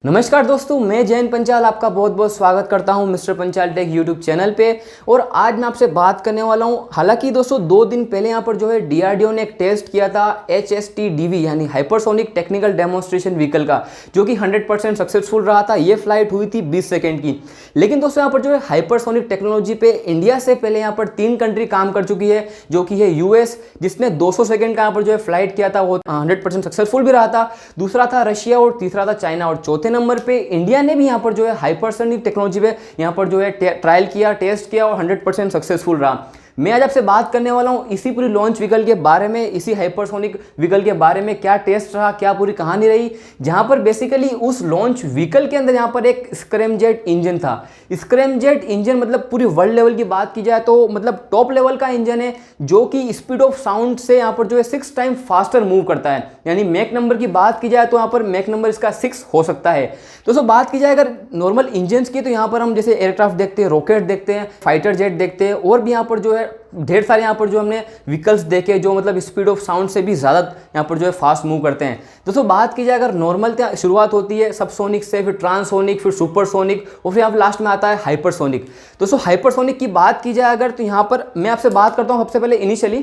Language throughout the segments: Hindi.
नमस्कार दोस्तों, मैं जयन पंचाल आपका बहुत बहुत स्वागत करता हूं mister Panchal tech YouTube channel पे। और आज मैं आपसे बात करने वाला हूं। हालांकि दोस्तों 2 दिन पहले यहां पर जो है डीआरडीओ ने एक टेस्ट किया था HSTDV यानी हाइपरसोनिक टेक्निकल डेमोन्स्ट्रेशन व्हीकल का, जो कि 100% सक्सेसफुल रहा था। ये फ्लाइट हुई थी 20 सेकेंड की। लेकिन दोस्तों यहाँ पर जो है हाइपरसोनिक टेक्नोलॉजी पे इंडिया से पहले यहाँ पर 3 कंट्री काम कर चुकी है, जो कि है यूएस, जिसने 200 सेकेंड का यहाँ पर जो है फ्लाइट किया था, वो 100% सक्सेसफुल भी रहा था। दूसरा था रशिया और तीसरा था चाइना। और चौथे नंबर पे इंडिया ने भी यहां पर जो है हाइपरसोनिक टेक्नोलॉजी पे यहां पर जो है ट्रायल किया, टेस्ट किया और 100% सक्सेसफुल रहा। मैं आज आपसे बात करने वाला हूं इसी पूरी लॉन्च व्हीकल के बारे में, इसी हाइपरसोनिक व्हीकल के बारे में। क्या टेस्ट रहा, क्या पूरी कहानी रही, जहां पर बेसिकली उस लॉन्च व्हीकल के अंदर यहां पर एक स्क्रैमजेट इंजन था। स्क्रैमजेट इंजन मतलब पूरी वर्ल्ड लेवल की बात की जाए तो मतलब टॉप लेवल का इंजन है, जो कि स्पीड ऑफ साउंड से यहां पर जो है 6 टाइम फास्टर मूव करता है। यानी मैक नंबर की बात की जाए तो यहां पर मैक नंबर इसका 6 हो सकता है। दोस्तों बात की जाए अगर नॉर्मल इंजन्स की, तो यहां पर हम जैसे एयरक्राफ्ट देखते हैं, रॉकेट देखते हैं, फाइटर जेट देखते हैं, और भी यहां पर जो है ढेर सारे यहाँ पर जो हमने व्हीकल्स देखे जो मतलब स्पीड ऑफ साउंड से भी ज़्यादा यहाँ पर जो है फास्ट मूव करते हैं। दोस्तों बात की जाए अगर नॉर्मल शुरुआत होती है सबसोनिक से, फिर ट्रांसोनिक, फिर सुपरसोनिक, और फिर यहाँ लास्ट में आता है हाइपरसोनिक। दोस्तों हाइपरसोनिक की बात की जाए अगर, तो यहाँ पर मैं आपसे बात करता हूँ सबसे पहले इनिशियली।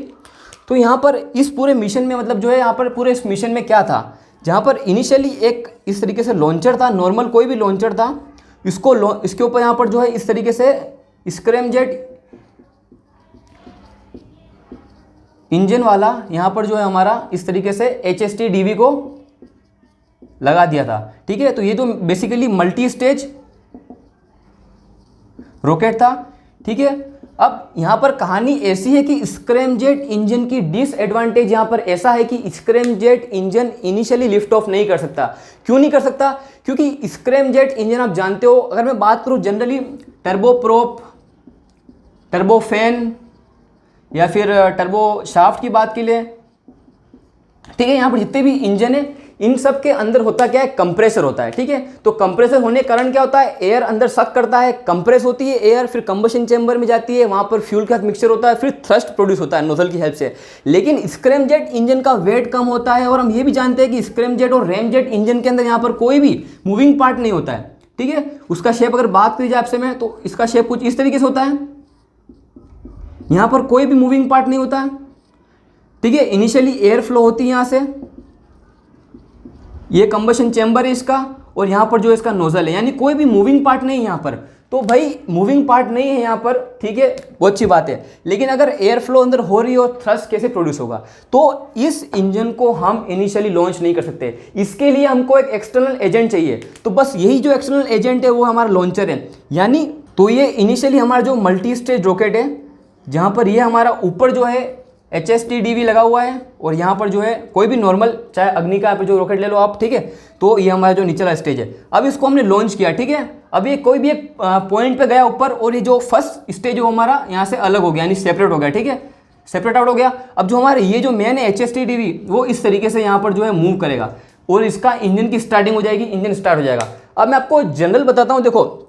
तो यहाँ पर इस पूरे मिशन में मतलब जो है यहाँ पर पूरे इस मिशन में क्या था, जहाँ पर इनिशियली एक इस तरीके से लॉन्चर था, नॉर्मल कोई भी लॉन्चर था, इसके ऊपर यहाँ पर जो है इस तरीके से स्क्रैमजेट इंजन वाला यहाँ पर जो है हमारा इस तरीके से HSTDV को लगा दिया था। ठीक है, तो ये तो बेसिकली मल्टी स्टेज रॉकेट था। ठीक है, अब यहाँ पर कहानी ऐसी है कि स्क्रैमजेट इंजन की डिसएडवांटेज यहाँ पर ऐसा है कि scramjet engine initially lift off नहीं कर सकता। क्यों नहीं कर सकता? क्योंकि स्क्रैमजेट इंजन आप जानते हो, अगर मैं बात करूँ जनरली टर्बोप्रोप, टर्बोफैन या फिर टर्बो शाफ्ट की बात के लिए, ठीक है, यहाँ पर जितने भी इंजन है इन सब के अंदर होता क्या है, कंप्रेसर होता है। ठीक है, तो कंप्रेसर होने के कारण क्या होता है, एयर अंदर सक करता है, कंप्रेस होती है एयर, फिर कंबशन चेंबर में जाती है, वहां पर फ्यूल का मिक्सचर होता है, फिर थ्रस्ट प्रोड्यूस होता है नोजल की हेल्प से। लेकिन स्क्रैमजेट इंजन का वेट कम होता है, और हम ये भी जानते हैं कि स्क्रैमजेट और रैमजेट इंजन के अंदर यहाँ पर कोई भी मूविंग पार्ट नहीं होता है। ठीक है, उसका शेप अगर बात की जाए आपसे मैं, तो इसका शेप कुछ इस तरीके से होता है, यहां पर कोई भी मूविंग पार्ट नहीं होता है। ठीक है, इनिशियली एयर फ्लो होती है यहां से, ये कंबशन चेंबर है इसका, और यहां पर जो इसका नोजल है, यानी कोई भी मूविंग पार्ट नहीं है यहां पर। तो भाई मूविंग पार्ट नहीं है यहां पर, ठीक है, बहुत अच्छी बात है। लेकिन अगर एयर फ्लो अंदर हो रही है और थ्रस्ट कैसे प्रोड्यूस होगा? तो इस इंजन को हम इनिशियली लॉन्च नहीं कर सकते। इसके लिए हमको एक एक्सटर्नल एजेंट चाहिए। तो बस यही जो एक्सटर्नल एजेंट है वो हमारा लॉन्चर है। यानी तो ये इनिशियली हमारा जो मल्टी स्टेज रॉकेट है, जहां पर ये हमारा ऊपर जो है HSTDV लगा हुआ है, और यहाँ पर जो है कोई भी नॉर्मल चाहे अग्नि का जो रॉकेट ले लो आप, ठीक है, तो ये हमारा जो निचला स्टेज है। अब इसको हमने लॉन्च किया, ठीक है, अब ये कोई भी एक पॉइंट पे गया ऊपर, और ये जो फर्स्ट स्टेज वो हमारा यहाँ से अलग हो गया, यानी सेपरेट हो गया। ठीक है, सेपरेट आउट हो गया। अब जो हमारे ये जो मेन है HSTDV, वो इस तरीके से यहाँ पर जो है मूव करेगा, और इसका इंजन की स्टार्टिंग हो जाएगी, इंजन स्टार्ट हो जाएगा। अब मैं आपको जनरल बताता हूँ, देखो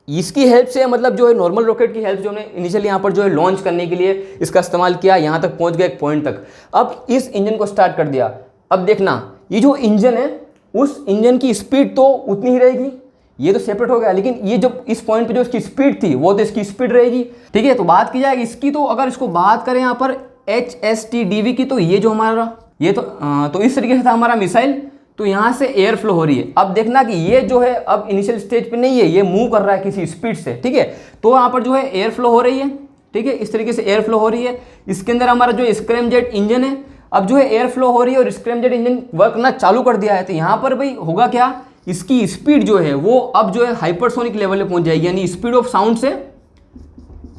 इसकी हेल्प से मतलब जो है नॉर्मल रॉकेट की हेल्प जो हमने इनिशियली यहाँ पर जो है लॉन्च करने के लिए इसका इस्तेमाल किया, यहाँ तक पहुँच गया एक पॉइंट तक। अब इस इंजन को स्टार्ट कर दिया। अब देखना ये जो इंजन है, उस इंजन की स्पीड तो उतनी ही रहेगी, ये तो सेपरेट हो गया, लेकिन ये जो इस पॉइंट पे जो इसकी स्पीड थी वो तो इसकी स्पीड रहेगी। ठीक है, तो बात की जाएगी इसकी, तो अगर इसको बात करें यहाँ पर HSTDV की, तो ये जो हमारा ये तो इस तरीके से था हमारा मिसाइल। तो यहाँ से एयर फ्लो हो रही है। अब देखना कि ये जो है अब इनिशियल स्टेज पे नहीं है, ये मूव कर रहा है किसी स्पीड से। ठीक है, तो यहाँ पर जो है एयर फ्लो हो रही है। ठीक है, इस तरीके से एयर फ्लो हो रही है। इसके अंदर हमारा जो स्क्रैमजेट इंजन है, अब जो है एयर फ्लो हो रही है और स्क्रैमजेट इंजन वर्क करना चालू कर दिया है। तो यहाँ पर भाई होगा क्या, इसकी स्पीड जो है वो अब जो है हाइपरसोनिक लेवल पे पहुंच जाएगी, यानी स्पीड ऑफ साउंड से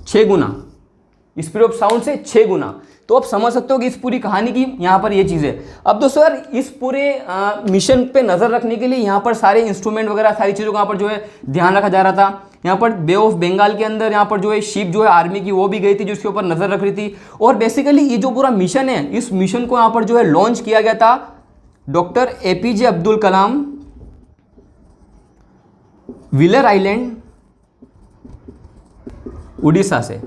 6 गुना, स्पीड ऑफ साउंड से 6 गुना। तो आप समझ सकते हो कि इस पूरी कहानी की यहाँ पर ये चीज़ है। अब दोस्तों यार इस पूरे मिशन पे नज़र रखने के लिए यहाँ पर सारे इंस्ट्रूमेंट वगैरह सारी चीज़ों का यहाँ पर जो है ध्यान रखा जा रहा था। यहाँ पर बे ऑफ बंगाल के अंदर यहाँ पर जो है शिप जो है आर्मी की वो भी गई थी, जो इसके ऊपर नज़र रख रही थी। और बेसिकली ये जो पूरा मिशन है, इस मिशन को यहाँ पर जो है लॉन्च किया गया था doctor APJ Abdul Kalam wheeler island Orissa से।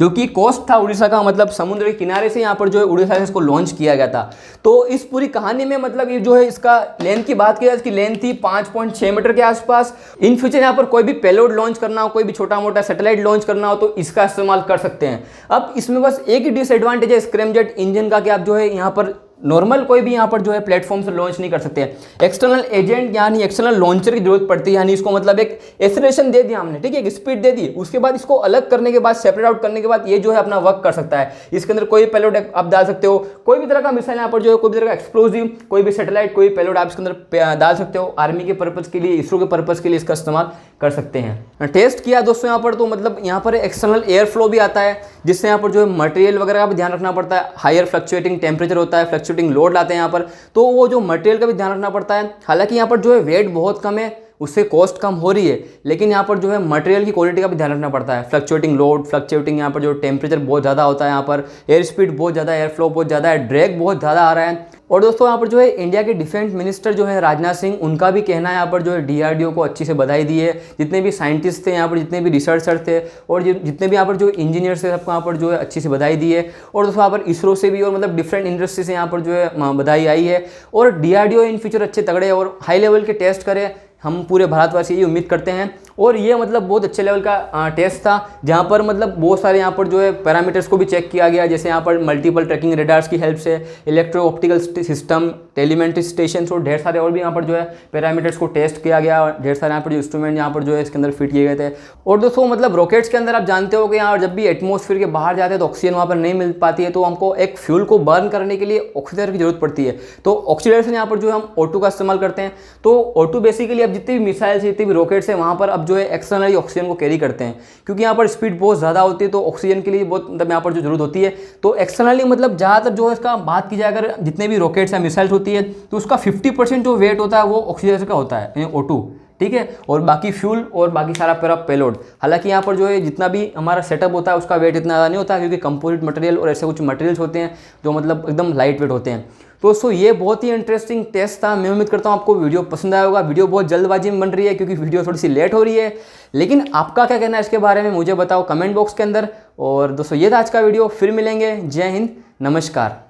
जो कि कोस्ट था उड़ीसा का, मतलब समुद्र के किनारे से यहाँ पर जो है उड़ीसा से इसको लॉन्च किया गया था। तो इस पूरी कहानी में मतलब ये जो है इसका लेंथ की बात की जाए, इसकी लेंथ थी 5.6 मीटर के आसपास। इन फ्यूचर यहाँ पर कोई भी पेलोड लॉन्च करना हो, कोई भी छोटा मोटा सैटेलाइट लॉन्च करना हो तो इसका इस्तेमाल कर सकते हैं। अब इसमें बस एक ही डिसएडवांटेज है स्क्रैमजेट इंजन का कि आप जो है यहाँ पर नॉर्मल कोई भी यहाँ पर जो है प्लेटफॉर्म से लॉन्च नहीं कर सकते हैं। एक्सटर्नल एजेंट यानी एक्सटर्नल लॉन्चर की जरूरत पड़ती है, यानी इसको मतलब एक एक्सेलरेशन दे दिया हमने, ठीक है, एक स्पीड दे दी, उसके बाद इसको अलग करने के बाद, सेपरेट आउट करने के बाद ये जो है अपना वर्क कर सकता है। इसके अंदर कोई पेलोड आप डाल सकते हो, कोई भी तरह का मिसाइल यहाँ पर जो है, कोई भी तरह का एक्सप्लोजिव, कोई भी सैटेलाइट, कोई पेलोड आप इसके अंदर डाल सकते हो। आर्मी के पर्पज़ के लिए, इसरो के पर्पज़ के लिए इसका इस्तेमाल कर सकते हैं। टेस्ट किया दोस्तों यहाँ पर, तो मतलब यहाँ पर एक्सटर्नल एयर फ्लो भी आता है, जिससे यहाँ पर जो है मटेरियल वगैरह का भी ध्यान रखना पड़ता है। हायर फ्लक्चुएटिंग टेम्परेचर होता है, फ्लक्चुएटिंग लोड लाते हैं यहाँ पर, तो वो जो मटेरियल का भी ध्यान रखना पड़ता है। हालांकि यहाँ पर जो है वेट बहुत कम है, उससे कॉस्ट कम हो रही है, लेकिन यहाँ पर जो है मटेरियल की क्वालिटी का भी ध्यान रखना पड़ता है। फ्लक्चुएटिंग लोड, फ्लक्चुएटिंग यहाँ पर जो टेम्परेचर बहुत ज़्यादा होता है, यहाँ पर एयर स्पीड बहुत ज़्यादा, एयर फ्लो बहुत ज़्यादा है, ड्रैग बहुत ज़्यादा आ रहा है। और दोस्तों यहाँ पर जो है इंडिया के डिफेंस मिनिस्टर जो है राजनाथ सिंह, उनका भी कहना है यहाँ पर जो है DRDO को अच्छी से बधाई दी है। जितने भी साइंटिस्ट थे यहाँ पर, जितने भी रिसर्चर थे और जितने भी यहाँ पर जो इंजीनियर्स थे, सबको यहाँ पर जो है अच्छी से बधाई दी है। और दोस्तों यहाँ पर इसरो से भी और मतलब डिफरेंट इंडस्ट्री से यहाँ पर जो है बधाई आई है। और DRDO इन फ्यूचर अच्छे तगड़े और हाई लेवल के टेस्ट करे, हम पूरे भारतवासी यही उम्मीद करते हैं। और ये मतलब बहुत अच्छे लेवल का टेस्ट था, जहाँ पर मतलब बहुत सारे यहाँ पर जो है पैरामीटर्स को भी चेक किया गया, जैसे यहाँ पर मल्टीपल ट्रैकिंग रेडार्स की हेल्प से, electro optical system, telemetry station और ढेर सारे और भी यहाँ पर जो है पैरामीटर्स को टेस्ट किया गया। ढेर सारे यहाँ पर जो इंस्ट्रूमेंट यहाँ पर जो है इसके अंदर फिट किए गए थे। और दोस्तों मतलब रॉकेट्स के अंदर आप जानते हो कि यहाँ जब भी एटमॉस्फेयर के बाहर जाते हैं तो ऑक्सीजन वहाँ पर नहीं मिल पाती है, तो हमको एक फ्यूल को बर्न करने के लिए ऑक्सीजन की जरूरत पड़ती है। तो ऑक्सीडेशन यहाँ पर जो है हम O2 का इस्तेमाल करते हैं। तो O2 बेसिकली अब जितनी भी मिसाइल्स, जितनी भी रॉकेट्स हैं, वहाँ पर अब जो है एक्सटर्नली ऑक्सीजन को कैरी करते हैं, क्योंकि यहाँ पर स्पीड बहुत ज़्यादा होती है, तो ऑक्सीजन के लिए बहुत मतलब यहाँ पर जो जरूरत होती है। तो एक्सटर्नली मतलब ज़्यादातर जो है इसका बात की जाए, अगर जितने भी रॉकेट्स या मिसाइल्स होती है तो उसका 50% जो वेट होता है वो ऑक्सीजन का होता है, O2, ठीक है, और बाकी फ्यूल और बाकी सारा पूरा पेलोड। हालांकि यहाँ पर जो है जितना भी हमारा सेटअप होता है उसका वेट इतना ज़्यादा नहीं होता, क्योंकि कंपोजिट मटेरियल और ऐसे कुछ मटेरियल्स होते हैं जो मतलब एकदम लाइट वेट होते हैं। तो दोस्तों ये बहुत ही इंटरेस्टिंग टेस्ट था। मैं उम्मीद करता हूँ आपको वीडियो पसंद आया होगा। वीडियो बहुत जल्दबाजी में बन रही है क्योंकि वीडियो थोड़ी सी लेट हो रही है, लेकिन आपका क्या कहना है इसके बारे में मुझे बताओ कमेंट बॉक्स के अंदर। और दोस्तों ये था आज का वीडियो, फिर मिलेंगे। जय हिंद, नमस्कार।